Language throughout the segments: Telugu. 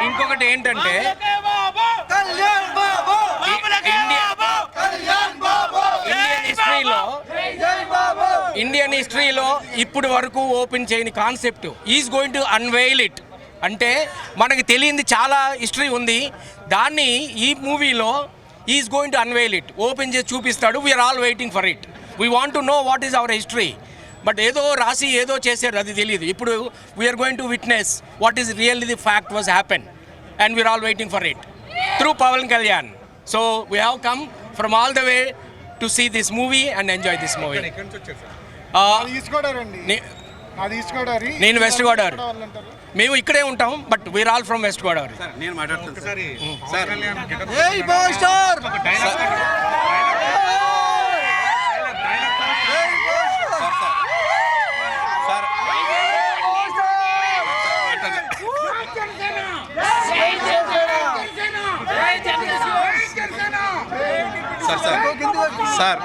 ఇంకొకటి ఏంటంటే ఇండియన్ హిస్టరీలో ఇప్పుడు వరకు ఓపెన్ చేయని concept is going to unveil it. అంటే మనకి తెలియంది చాలా హిస్టరీ ఉంది, దాన్ని ఈ మూవీలో is going to unveil it, open చేసి చూపిస్తాడు. We are all waiting for it. We want to know what is our history. But ఏదో రాసి ఏదో చేశారు, అది తెలియదు. ఇప్పుడు we are going to witness what is really the fact was happen, and we are all waiting for it through Pawan Kalyan. So we have come from all the way to see this movie and enjoy this movie. నేను వెస్ట్ గోదావరి, మేము ఇక్కడే ఉంటాం, but we are all from west Godavari. Sir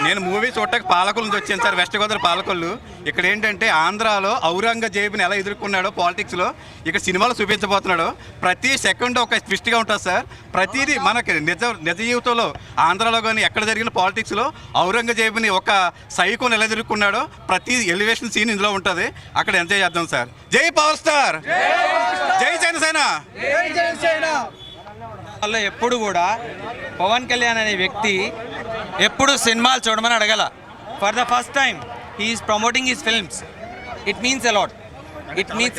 నేను మూవీ చూడటానికి పాలకొల్లు నుంచి వచ్చాను సార్, వెస్ట్ గోదావరి పాలకొల్లు. ఇక్కడ ఏంటంటే ఆంధ్రాలో ఔరంగజేబుని ఎలా ఎదుర్కొన్నాడో పాలిటిక్స్లో ఇక్కడ సినిమాలో చూపించబోతున్నాడో ప్రతి సెకండ్ ఒక ట్విస్ట్గా ఉంటుంది సార్. ప్రతిదీ మనకి నిజ జీవితంలో ఆంధ్రాలో కానీ ఎక్కడ జరిగిన పాలిటిక్స్లో ఔరంగజేబుని ఒక సైకోని ఎలా ఎదుర్కొన్నాడో ప్రతి ఎలివేషన్ సీన్ ఇందులో ఉంటుంది. అక్కడ ఎంజాయ్ చేద్దాం సార్. జై పవర్ స్టార్, జై జనసేన. వాళ్ళు ఎప్పుడు కూడా పవన్ కళ్యాణ్ అనే వ్యక్తి ఎప్పుడు సినిమాలు చూడమని అడగల. For the first time he is promoting his films. It means a lot. It means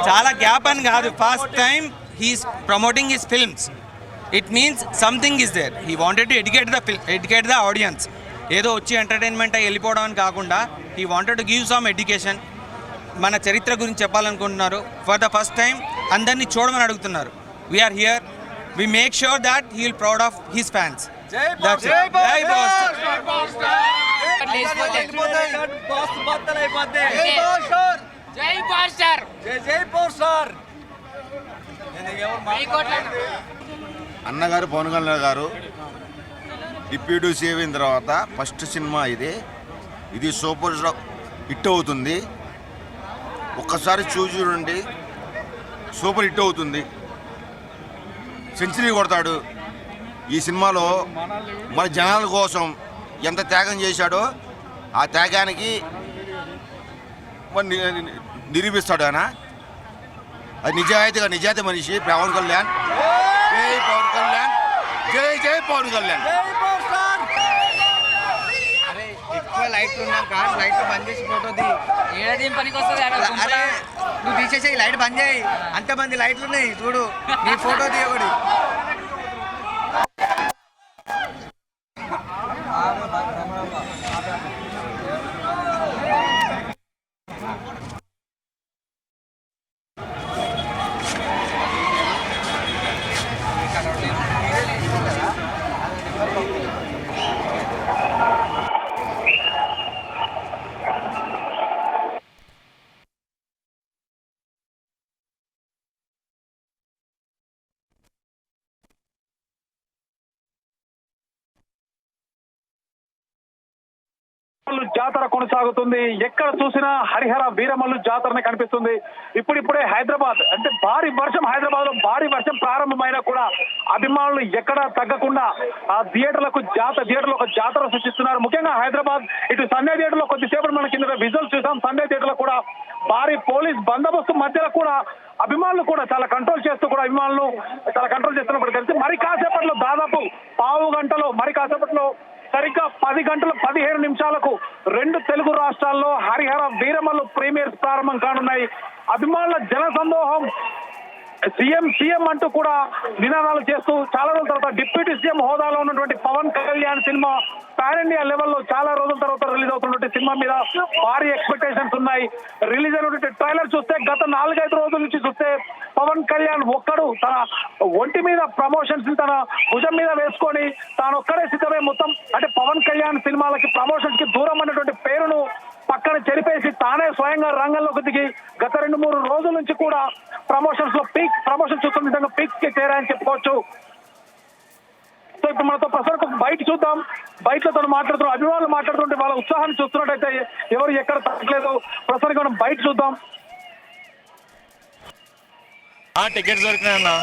చాలా గ్యాప్ అని కాదు, first time he is promoting his films. It means something is there. He wanted to educate the audience. ఏదో వచ్చి ఎంటర్టైన్మెంట్ అయ్యి వెళ్ళిపోవడం అని కాకుండా he wanted to give some education. మన చరిత్ర గురించి చెప్పాలనుకుంటున్నారు. ఫర్ ద ఫస్ట్ టైం అందరినీ చూడమని అడుగుతున్నారు. We are here. We make sure that he will proud of his fans. That's it. Jai Power Star. అన్నగారు పవన్ కళ్యాణ్ గారు డిప్యూటీ సీఎం అయిన తర్వాత ఫస్ట్ సినిమా ఇది సూపర్ హిట్ అవుతుంది. ఒక్కసారి చూడండి, సూపర్ హిట్ అవుతుంది. సెంచరీ కొడతాడు. ఈ సినిమాలో మన జనాల కోసం ఎంత త్యాగం చేశాడో ఆ త్యాగానికి నిరూపిస్తాడు ఆయన. అది నిజాయితీ మనిషి పవన్ కళ్యాణ్. జై పవన్ కళ్యాణ్, జై పవన్ కళ్యాణ్. ఎక్కువ లైట్లు ఉన్నాక లైట్లు బంద్ చేసి ఫోటో ఏడేం పనికి వస్తుంది. అరే నువ్వు తీసేసి లైట్ బంద్ చేయి. అంతమంది లైట్లు ఉన్నాయి చూడు, నీ ఫోటో తీయకూడదు. జాతర కొనసాగుతుంది. ఎక్కడ చూసినా హరిహర వీరమల్లు జాతరనే కనిపిస్తుంది. ఇప్పుడిప్పుడే హైదరాబాద్ అంటే హైదరాబాద్ లో భారీ వర్షం ప్రారంభమైనా కూడా అభిమానులు ఎక్కడా తగ్గకుండా ఆ థియేటర్లకు ఒక జాతర సృష్టిస్తున్నారు. ముఖ్యంగా హైదరాబాద్ ఇటు సండే థియేటర్ లో కొద్దిసేపటి మన కింద విజువల్స్ చూసాం. సండే థియేటర్ లో కూడా భారీ పోలీస్ బందోబస్తు మధ్యలో కూడా అభిమానులు కూడా చాలా కంట్రోల్ చేస్తున్నప్పుడు తెలిసి మరి కాసేపట్లో దాదాపు పావు గంటలో సరిగ్గా 10 గంటల 15 నిమిషాలకు 2 తెలుగు రాష్ట్రాల్లో హరిహర వీరమల్లు ప్రీమియర్స్ ప్రారంభం కానున్నాయి. అభిమానుల జన సందోహం సీఎం అంటూ కూడా నినాదాలు చేస్తూ చాలా రోజుల తర్వాత డిప్యూటీ సీఎం హోదాలో ఉన్నటువంటి పవన్ కళ్యాణ్ సినిమా పాన్ ఇండియా లెవెల్లో చాలా రోజుల తర్వాత రిలీజ్ అవుతున్నటువంటి సినిమా మీద భారీ ఎక్స్పెక్టేషన్స్ ఉన్నాయి. రిలీజ్ అయినటువంటి ట్రైలర్ చూస్తే గత 4-5 రోజుల నుంచి చూస్తే పవన్ కళ్యాణ్ ఒక్కడు తన ఒంటి మీద ప్రమోషన్స్ తన భుజం మీద వేసుకొని తాను ఒక్కడే సిద్ధమే. మొత్తం అంటే పవన్ కళ్యాణ్ సినిమాలకి ప్రమోషన్స్ కి దూరం అన్నటువంటి పేరును పక్కన చెరిపేసి తానే స్వయంగా రంగంలోకి దిగి గత 2-3 రోజుల నుంచి కూడా ప్రమోషన్స్ చూస్తున్న విధంగా పీక్స్ కి చేరాయని చెప్పుకోవచ్చు. సో ఇప్పుడు మనతో ప్రస్తుతం బయట చూద్దాం. బయటలో తను మాట్లాడుతున్నారు, అభిమానులు మాట్లాడుతుంటే వాళ్ళ ఉత్సాహాన్ని చూస్తున్నట్టయితే ఎవరు ఎక్కడ తగ్గలేదు. ప్రస్తుతానికి మనం బయట చూద్దాం. టికెట్స్ దొరికినాయన్నా.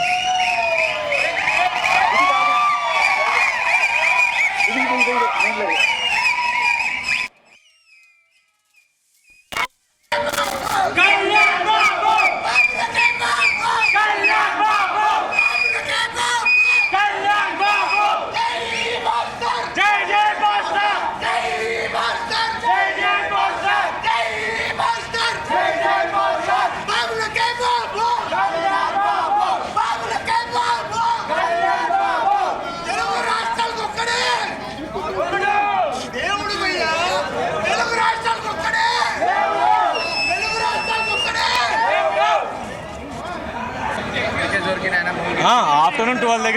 ఆఫ్టర్నూన్ 12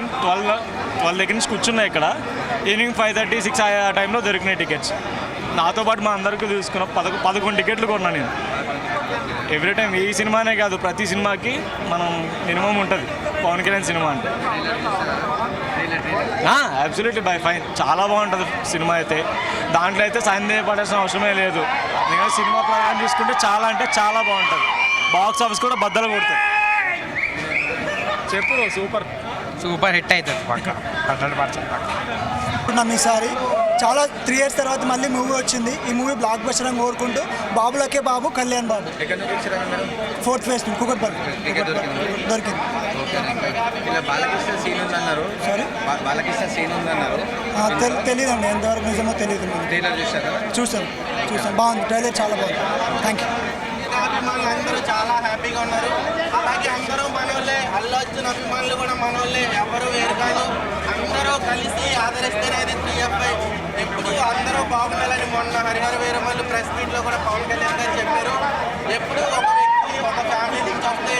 దగ్గర నుంచి కూర్చున్నాయి ఇక్కడ. ఈవినింగ్ 5:30, 6 ఆ టైంలో దొరికినాయి టికెట్స్. నాతో పాటు మా అందరికీ తీసుకున్న 11 టికెట్లు కొన్నా నేను. ఎవ్రీ టైం ఈ సినిమానే కాదు, ప్రతి సినిమాకి మనం మినిమం ఉంటుంది పవన్ కళ్యాణ్ సినిమా అంటే. అబ్సల్యూట్లీ బై ఫైన్, చాలా బాగుంటుంది సినిమా అయితే. దాంట్లో అయితే సందేహపడాల్సిన అవసరమే లేదు. నేను సినిమా ప్రకారం చూసుకుంటే చాలా అంటే చాలా బాగుంటుంది. బాక్స్ ఆఫీస్ కూడా బద్దలు కొడుతుంది. చెప్పు, సూపర్ హిట్ అవుతుంది పక్క 100%. ఈసారి చాలా 3 years తర్వాత మళ్ళీ మూవీ వచ్చింది. ఈ మూవీ బ్లాక్ బస్టర్ అని కోరుకుంటూ బాబులకే బాబు కళ్యాణ్ బాబు 4th phase కుకట్పల్లి దొరికింది. బాలకృష్ణ సీన్ ఉందన్నారు. సారీ, బాలకృష్ణ సీన్ ఉందన్నారు. తెలియదండి, ఎంతవరకు నిజమో తెలియదు. చూసాను, బాగుంది ట్రైలర్, చాలా బాగుంది. Thank you. అభిమానులు అందరూ చాలా హ్యాపీగా ఉన్నారు. అలాగే అందరూ మనోళ్ళే, అల్లు అర్జున్ అభిమానులు కూడా మనోళ్ళే, ఎవరు వేరు కాదు. అందరూ కలిసి ఆదరిస్తేనేది TFI. ఎప్పుడు అందరూ బాగుండాలని మొన్న హరిహర వీరమల్లు ప్రెస్ మీట్లో కూడా పవన్ కళ్యాణ్ గారు చెప్పారు. ఎప్పుడు ఒక వ్యక్తి ఒక ఫ్యామిలీ నుంచి వస్తే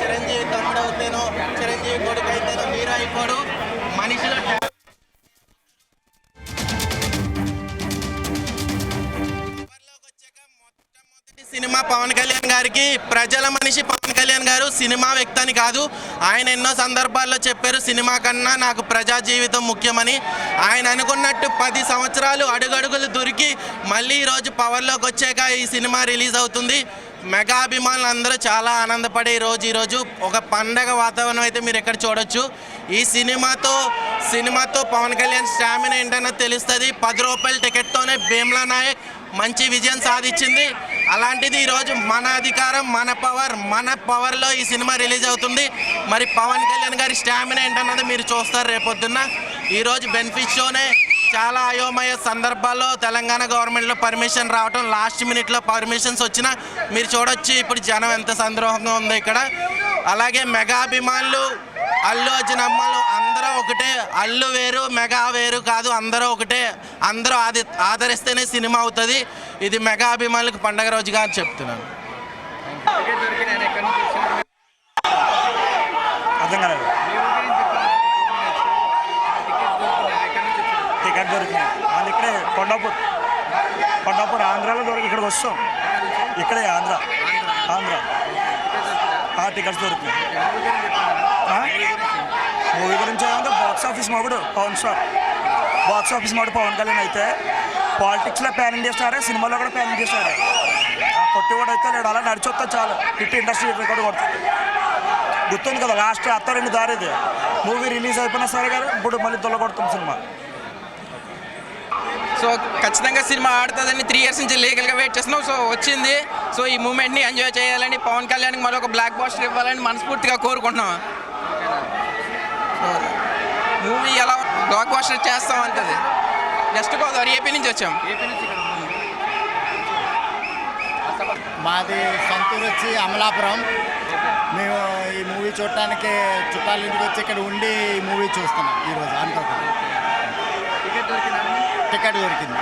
చిరంజీవి తమ్ముడు అవుతాను, చిరంజీవి కొడుకు అయితేనో హీరో అయిపోడు. మనిషిలో సినిమా పవన్ కళ్యాణ్ గారికి ప్రజల మనిషి పవన్ కళ్యాణ్ గారు సినిమా వ్యక్తి అని కాదు. ఆయన ఎన్నో సందర్భాల్లో చెప్పారు, సినిమా కన్నా నాకు ప్రజా జీవితం ముఖ్యమని. ఆయన అనుకున్నట్టు 10 సంవత్సరాలు అడుగడుగులు దొరికి మళ్ళీ ఈరోజు పవర్లోకి వచ్చాక ఈ సినిమా రిలీజ్ అవుతుంది. మెగా అభిమానులు అందరూ చాలా ఆనందపడే ఈరోజు ఒక పండగ వాతావరణం అయితే మీరు ఎక్కడ చూడొచ్చు. ఈ సినిమాతో పవన్ కళ్యాణ్ స్టామినా ఏంటన్నో తెలుస్తుంది. 10 రూపాయల టికెట్తోనే భీమ్లా నాయక్ మంచి విజయం సాధించింది. అలాంటిది ఈరోజు మన అధికారం, మన పవర్లో ఈ సినిమా రిలీజ్ అవుతుంది. మరి పవన్ కళ్యాణ్ గారి స్టామినా ఏంటన్నది మీరు చూస్తారు రేపొద్దున్న. ఈరోజు బెనిఫిట్ షోనే చాలా అయోమయ సందర్భాల్లో తెలంగాణ గవర్నమెంట్లో పర్మిషన్ రావటం, లాస్ట్ మినిట్లో పర్మిషన్స్ వచ్చినా మీరు చూడొచ్చు ఇప్పుడు జనం ఎంత సంద్రోహంగా ఉందో ఇక్కడ. అలాగే మెగా అభిమానులు, అల్లు అర్జున్ అమ్మలు అందరూ ఒకటే. అల్లు వేరు, మెగా వేరు కాదు, అందరూ ఒకటే. అందరూ ఆదరిస్తేనే సినిమా అవుతుంది. ఇది మెగా అభిమానులకు పండగ రోజుగా అని చెప్తున్నాను. అర్థం కాలేదు. టికెట్ దొరికినాయి అది ఇక్కడే కొండాపూర్ ఆంధ్రాలో ఇక్కడికి వస్తాం. ఇక్కడే ఆంధ్ర టికెట్స్ దొరికినాయి. మూవీ గురించి ఏమంటే బాక్స్ ఆఫీస్ మాడు పవన్ కళ్యాణ్ అయితే పాలిటిక్స్లో ప్యానింగ్ చేస్తారే, సినిమాలో కూడా ప్యానింగ్ చేస్తారే. కొట్టివాడు అయితే లేడు, అలా నడిచొస్తా చాలు హిట్ ఇండస్ట్రీ రికార్డు కొడుతుంది. గుర్తుంది కదా లాస్ట్ అత్తారెండు దారిది మూవీ రిలీజ్ అయిపోయినా సరే కానీ ఇప్పుడు మళ్ళీ తొలగొడుతుంది సినిమా. సో ఖచ్చితంగా సినిమా ఆడుతుందని 3 years నుంచి లీగల్గా వెయిట్ చేస్తున్నాం. సో వచ్చింది. సో ఈ మూమెంట్ని ఎంజాయ్ చేయాలని, పవన్ కళ్యాణ్కి మళ్ళీ ఒక బ్లాక్ బాస్టర్ ఇవ్వాలని మనస్ఫూర్తిగా కోరుకుంటున్నాం. మూవీ ఎలా బ్లాక్ బాస్టర్ చేస్తామంటది. వెస్ట్ గోదావరి ఏపీ నుంచి వచ్చాం. మాది సొంతూరు వచ్చి అమలాపురం. మేము ఈ మూవీ చూడటానికి చుట్టాల ఇంటికి వచ్చి ఇక్కడ ఉండి ఈ మూవీ చూస్తున్నాం ఈరోజు అనుకోకుండా. టికెట్ దొరికింది.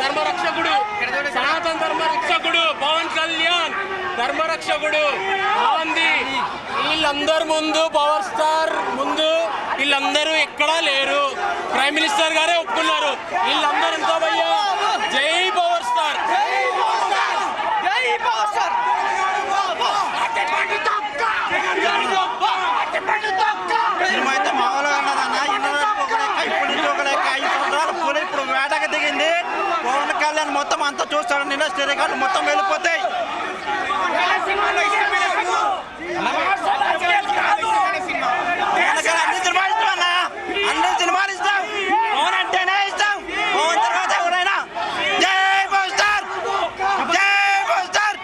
ధర్మరక్షకుడు, సనాతన ధర్మరక్షకుడు పవన్ కళ్యాణ్, ధర్మరక్షకుడు గాంధీ. వీళ్ళందరి ముందు పవర్ స్టార్ ముందు వీళ్ళందరూ ఎక్కడా లేరు. ప్రైమ్ మినిస్టర్ గారే ఒప్పుకున్నారు. వీళ్ళందరూ ఎంతో భయ్యా. జై పవర్ స్టార్, సినిమా అయితే మామూలుగా ఉన్నదన్న. ఇప్పటి నుంచి ఒక లెక్క 5 సంవత్సరాలు పూలు ఇప్పుడు వేటకు దిగింది. పవన్ కళ్యాణ్ మొత్తం అంతా చూస్తాడు. ఇండస్ట్రీ రికార్డు మొత్తం వెళ్ళిపోతాయి. అన్ని సినిమాలు ఇస్తాం అన్న, అన్ని సినిమాలు ఇస్తాం. పవన్ అంటేనే ఇస్తాం. పవన్ తర్వాత ఎవరైనా. జై పవర్ స్టార్, జై పవర్ స్టార్,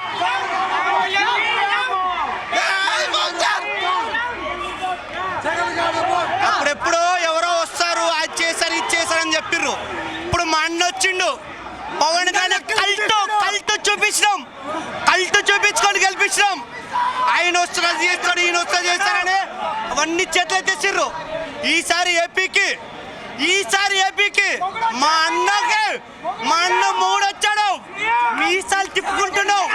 జై పవర్ స్టార్. అప్పుడెప్పుడో ఎవరో వస్తారు, అది చేశారు ఇది చేశారు అని చెప్పిర్రు. ఇప్పుడు మా అన్న వచ్చిండు. పవన్ కళ్యాణ్ కల్ట్ చూపించుకొని గెలిపించినాం. ఆయన వస్తున్నా చేస్తాడు, ఈయన వస్తా చేస్తారని అవన్నీ చేతులు ఎత్తేసిర్రు. ఈసారి ఏపీకి మా అన్న 3 వచ్చాడు. మీసాలు తిప్పుకుంటున్నావు.